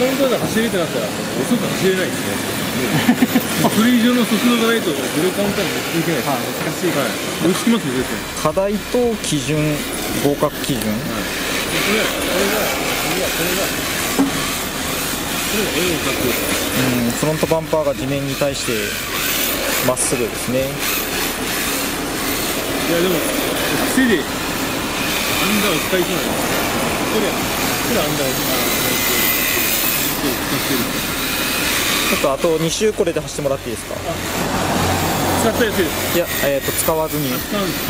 フロントで走れってなったら遅く走れないですね。それ以上の速度がないとゼロカウンターに持っていけないです。難しい。はい。追いつきますよ、絶対。課題と基準、合格基準。これが A を書く。フロントバンパーが地面に対してまっすぐですね。いやでも癖でアンダーを使いそうなんです。これアンダーをちょっとあと2周これで走ってもらっていいですか。使ったやつです。いや、使わずに。使うんです。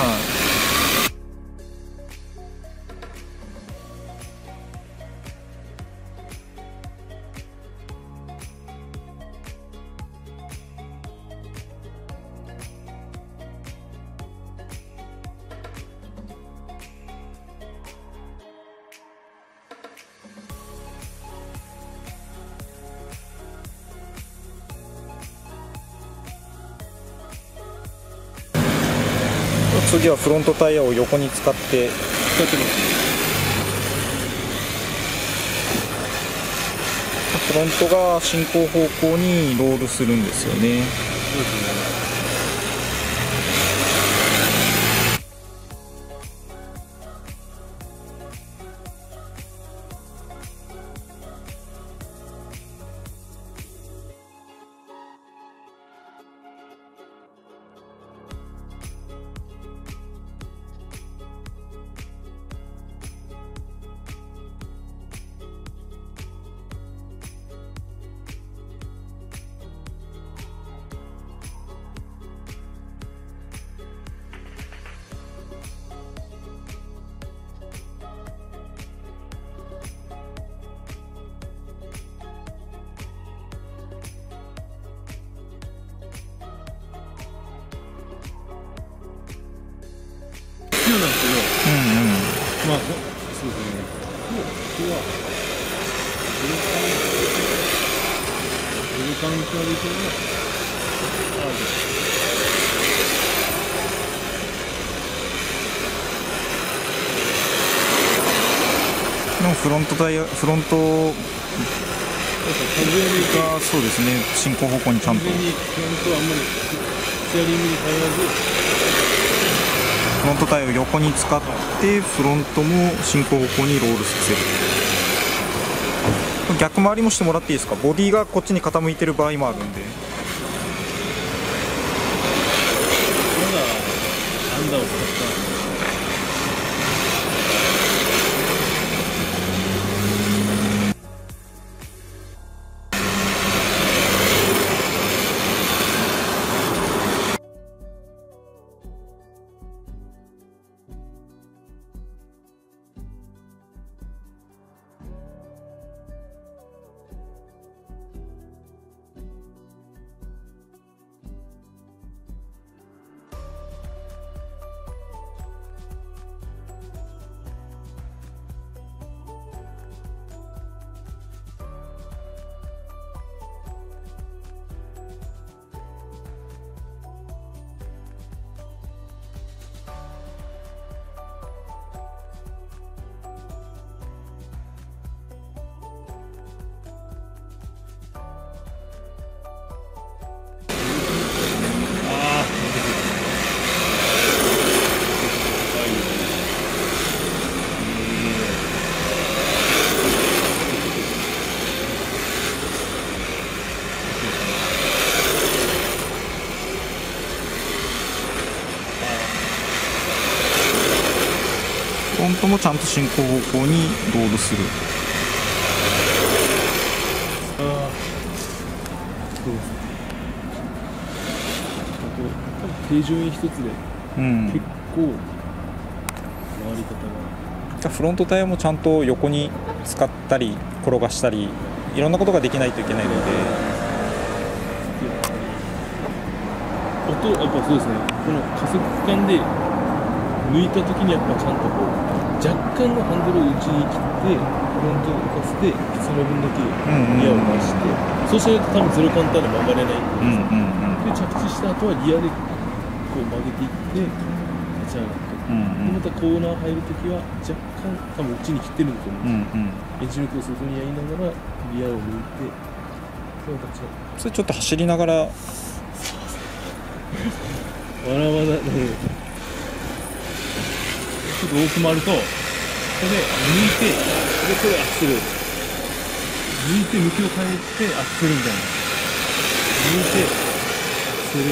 次はフロントタイヤを横に使ってます。フロントが進行方向にロールするんですよね。そうですね。なんですけど、まあそうですね。ここはゼロカウンターでいけるのフロントタイヤ、フロントがそうですね、進行方向にちゃんと。フロントはあんまりステアリングに変わらず。フロントタイヤを横に使ってフロントも進行方向にロールさせる。逆回りもしてもらっていいですか。ボディがこっちに傾いてる場合もあるんで。まだアンダーを使ったフロントもちゃんと進行方向にロールする。そうですね。あと低順位一つで結構回り方が、フロントタイヤもちゃんと横に使ったり転がしたりいろんなことができないといけないので、やっぱそうですね。この加速感で抜いた時にやっぱちゃんとこう若干のハンドルを内に切ってフロントを浮かせてその分だけリアを回して、そうしないと多分ゼロカウンターで曲がれないんで、で着地した後はリアでこう曲げていって立ち上がって。でまたコーナー入るときは若干多分内に切ってるんだと思うんですよ、エンジン力を外にやりながらリアを抜いて、それちょっと走りながらわらわらでちょっと多く回るとこれで抜いて、でこれアクセル抜いて向きを変えてアクセルみたいな、抜いてアクセル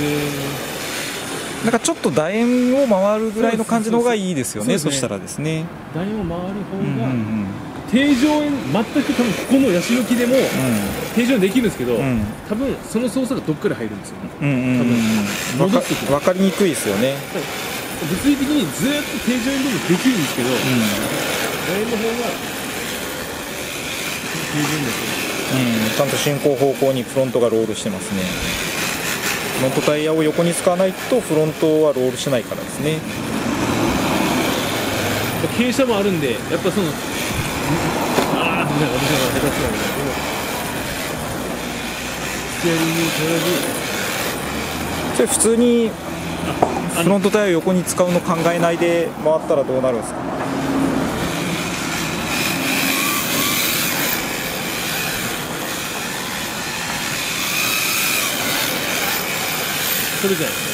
なんかちょっと楕円を回るぐらいの感じの方がいいですよね。そしたらですね、楕円を回る方が定常円、全く多分ここのヤシの木でも定常円できるんですけど、多分その操作がどっかで入るんですよね。戻ってくる。分かりにくいですよね。物理的にずっと定常円でもできるんですけど、楕円の方が定常円ですよね。ちゃんと進行方向にフロントがロールしてますね。フロントタイヤを横に使わないとフロントはロールしないからですね。傾斜もあるんで、やっぱその私は下手くそなんだけど、ステアリングに頼らず、それ普通にフロントタイヤを横に使うの考えないで回ったらどうなるんですか？それじゃないですか。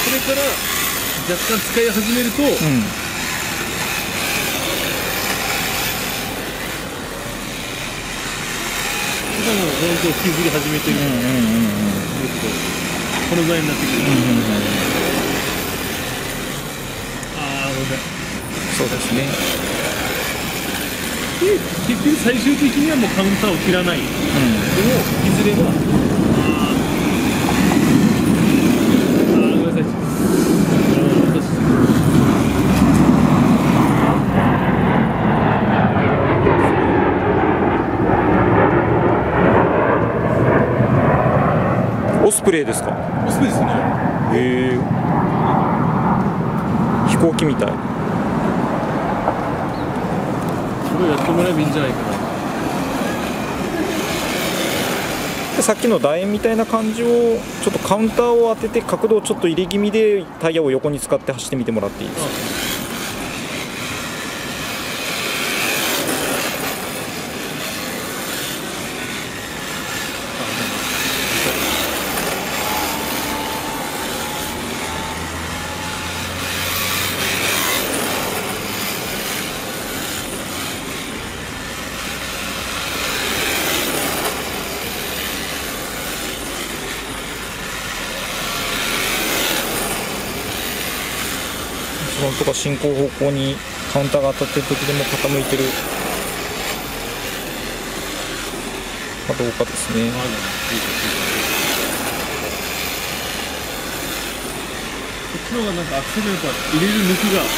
これから若干使い始めると、今も本当引きずり始めてるから、このぐらいになってくる。ごめんなさい。そうですね。で結局最終的にはもうカウンターを切らない、でもいずれはごめんなさい、オスプレイですか？オスプレイですね。へえ、飛行機みたい。それをやってもらえばいいんじゃないかな。でさっきの楕円みたいな感じをちょっとカウンターを当てて角度をちょっと入れ気味でタイヤを横に使って走ってみてもらっていいですか？フロントが進行方向にカウンターが当たってる時でも傾いてるかどうかですね。こっちの方がなんかアクセルやっぱ入れる抜きがはっ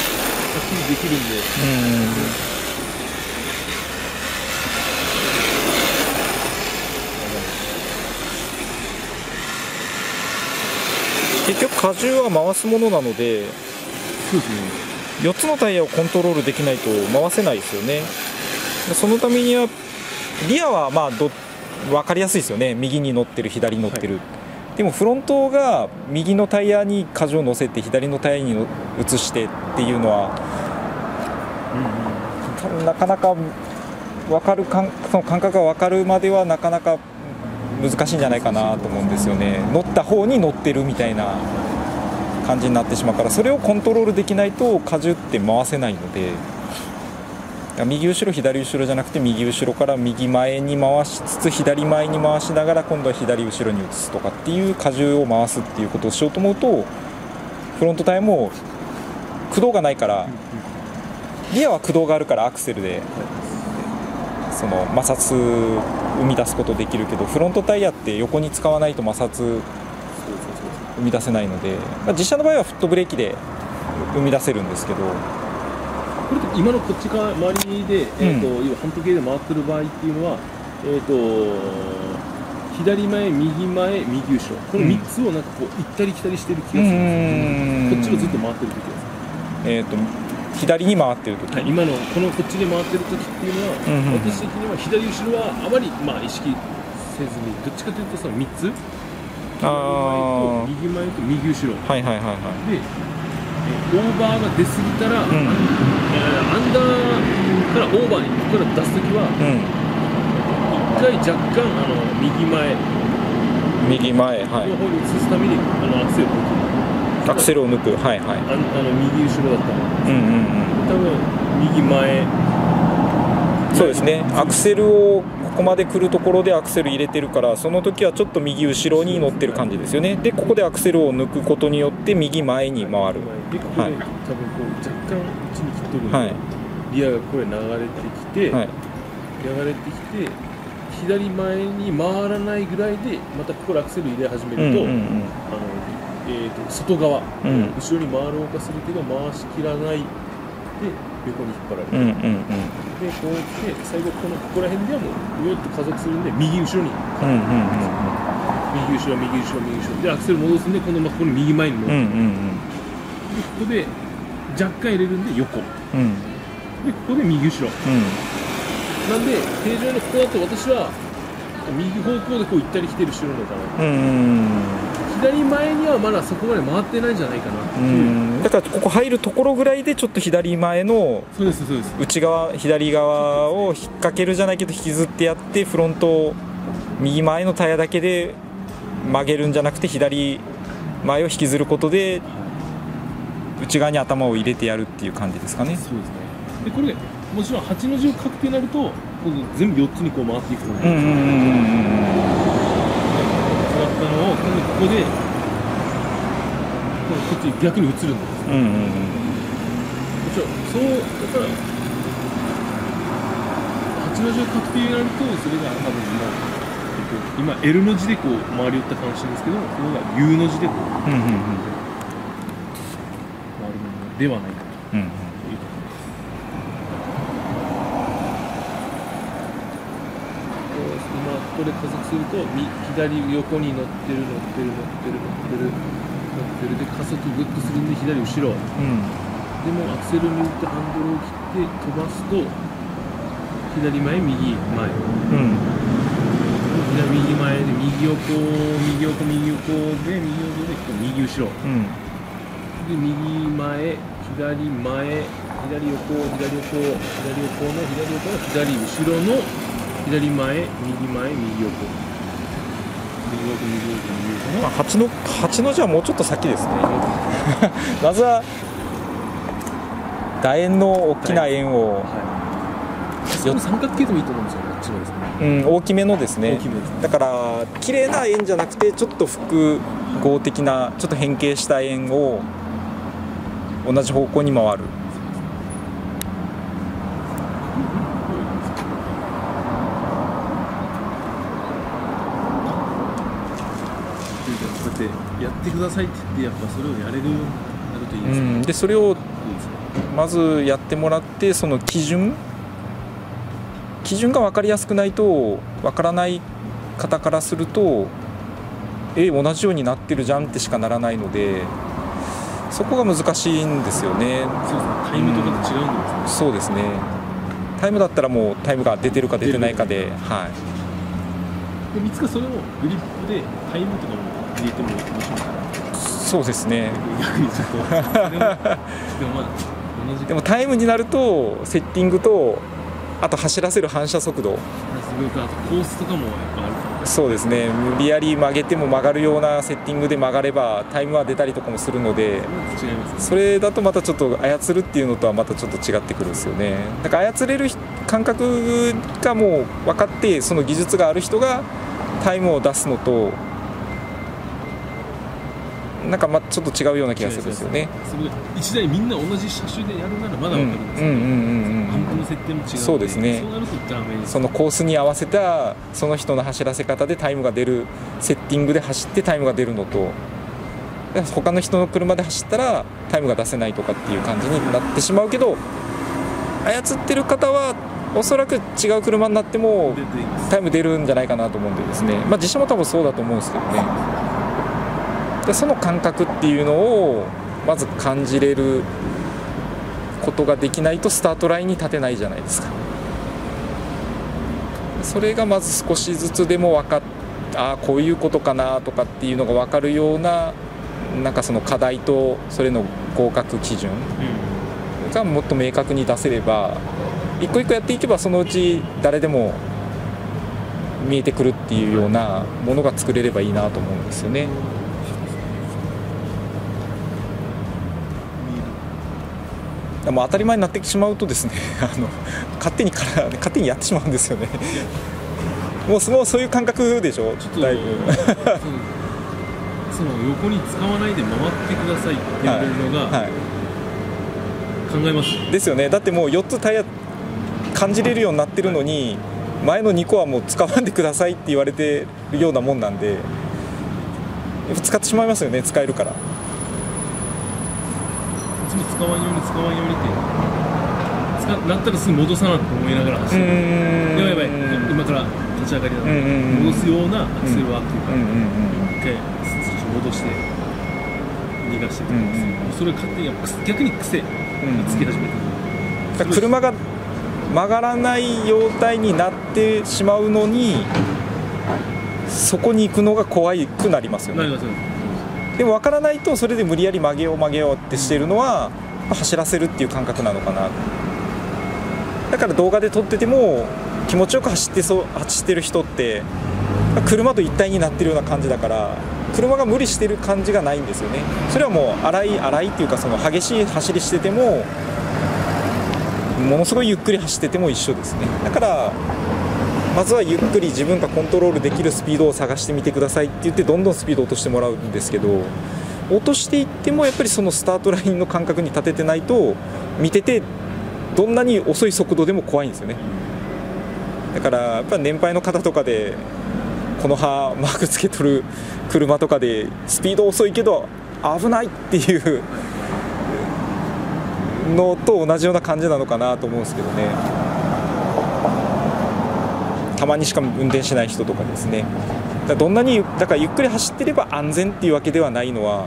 きりできるんで、結局荷重は回すものなので、そうですね、4つのタイヤをコントロールできないと回せないですよね。そのためにはリアはまあ分かりやすいですよね。右に乗ってる、左に乗ってる、はい、でもフロントが右のタイヤに荷重を乗せて左のタイヤに移してっていうのは、多分なかなか分かるその感覚が分かるまではなかなか難しいんじゃないかなと思うんですよね。乗った方に乗ってるみたいな感じになってしまうから、それをコントロールできないと荷重って回せないので、右後ろ左後ろじゃなくて右後ろから右前に回しつつ左前に回しながら今度は左後ろに移すとかっていう荷重を回すっていうことをしようと思うと、フロントタイヤも駆動がないから、リアは駆動があるからアクセルでその摩擦生み出すことできるけど、フロントタイヤって横に使わないと摩擦生み出せないので、実車の場合はフットブレーキで生み出せるんですけど、これ今のこっち側周りで、要は反時計で回ってる場合っていうのは、左前、右前、右後ろ、この3つをなんかこう行ったり来たりしてる気がするんですよ、こっちをずっと回ってる時です。左に回ってる時、はい、今のこっちで回ってる時っていうのは、私的には左後ろはあまり意識せずに、どっちかというとその3つ、右前と右後ろ、はいはいはいはい。でオーバーが出過ぎたら、アンダーからオーバーにここから出す時は、1回若干右前の方に移すためにアクセルを抜く、はいはい、右後ろだったので、多分右前、そうですね、アクセルをここまで来るところでアクセル入れてるから、その時はちょっと右後ろに乗ってる感じですよね。でここでアクセルを抜くことによって右前に回る。でここで、多分こう若干内に切っとるので、はい、リアがこれ流れてきて、左前に回らないぐらいでまたここでアクセル入れ始めると、外側、後ろに回ろうかするけど回しきらないで横に引っ張られる、でこうやって最後ここら辺ではもうぐっと加速するんで右後ろに、右後ろでアクセル戻すんで今度ここに右前に戻る、でここで若干入れるんで横、でここで右後ろ、なんで平常のここだと私は右方向でこう行ったり来てる後ろのかな、左前にはまだそこまで回ってないんじゃないかな、だからここ入るところぐらいでちょっと左前の内側、左側を引っ掛けるじゃないけど引きずってやって、フロントを右前のタイヤだけで曲げるんじゃなくて左前を引きずることで内側に頭を入れてやるっていう感じですかね。そうですね。でこれもちろん8の字を書くってなると全部4つにこう回っていくと思うんですよ。座ったのを今度ここでこっちに逆に移るんです。もちろんそうだから8の字を書くってなるとそれが多分今 L の字でこう回り寄ったかもしれないですけど、それが U の字でこう回るものではないかというところです。ここで加速すると左横に乗ってるで加速グッとするんで左後ろ、でもアクセル抜いてハンドルを切って飛ばすと左前右前、右前で右横で右後ろ、で右前左横の左後ろの左前、右前、右横。8の字はもうちょっと先ですね。まずは楕円の大きな円を、三角形でもいいと思うんですよね。あっちのですね。大きめのですね。だから綺麗な円じゃなくてちょっと複合的なちょっと変形した円を同じ方向に回る。やってくださいって言ってやっぱそれをやれるようになるといいですね。でそれをまずやってもらって、その基準が分かりやすくないと、分からない方からすると同じようになってるじゃんってしかならないので、そこが難しいんですよね。タイムとかと違うんですね。そうですね。タイムだったらもうタイムが出てるか出てないかで、でいつかそれをグリップでタイムとかも入れても面白いから。そうですね。逆にちょっとでもタイムになるとセッティングと、あと走らせる反射速度、コースとかもやっぱあるから。そうですね。無理やり曲げても曲がるようなセッティングで曲がればタイムは出たりとかもするので、それだとまたちょっと操るっていうのとはまたちょっと違ってくるんですよね。だから操れる感覚がもう分かって、その技術がある人がタイムを出すのとなんかちょっと違うような気がするんですよね。一台みんな同じ車種でやるならまだ分かるんですけど、アンプの設定も違うので、そうですね。そうなるとダメです。そのコースに合わせたその人の走らせ方でタイムが出る、セッティングで走ってタイムが出るのと、他の人の車で走ったらタイムが出せないとかっていう感じになってしまうけど、操ってる方はおそらく違う車になってもタイム出るんじゃないかなと思うんでですね、実車も多分そうだと思うんですけどね。でその感覚っていうのをまず感じれることができないとスタートラインに立てないじゃないですか。それがまず少しずつでもこういうことかなとかっていうのが分かるような、なんかその課題とそれの合格基準がもっと明確に出せれば、一個一個やっていけばそのうち誰でも見えてくるっていうようなものが作れればいいなと思うんですよね。もう当たり前になってしまうとですね勝手にやってしまうんですよねもうそういう感覚でしょ、だいぶその横に使わないで回ってくださいって言われるのが、はいはい、考えますですよね。だってもう4つタイヤ感じれるようになってるのに、前の2個はもう使わんでくださいって言われてるようなもんなんで、使ってしまいますよね、使えるから。いつも使わんようにってなったらすぐ戻さなって思いながら走る。やばい今から立ち上がりなので戻すようなアクセルワークとか一回戻して逃がしてくるんですよ。それ勝手に逆に癖がつき始めてる。車が曲がらない状態になってしまうのに、そこに行くのが怖くなりますよね。でも分からないと、それで無理やり曲げようってしてるのは、走らせるっていう感覚なのかな。だから動画で撮ってても気持ちよく走ってる人って車と一体になってるような感じだから、車が無理してる感じがないんですよね。それはもう荒いっていうか、その激しい走りしててもものすごいゆっくり走ってても一緒ですね。だからまずはゆっくり自分がコントロールできるスピードを探してみてくださいって言って、どんどんスピードを落としてもらうんですけど、落としていってもやっぱりそのスタートラインの感覚に立ててないと、見ててどんなに遅い速度でも怖いんですよね。だからやっぱり年配の方とかでこの葉マークつけとる車とかでスピード遅いけど危ないっていうのと同じような感じなのかなと思うんですけどね。たまにしか運転しない人とかですね。だからゆっくり走ってれば安全っていうわけではないのは、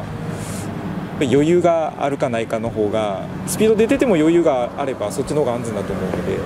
余裕があるかないかの方が、スピード出てても余裕があればそっちの方が安全だと思うので。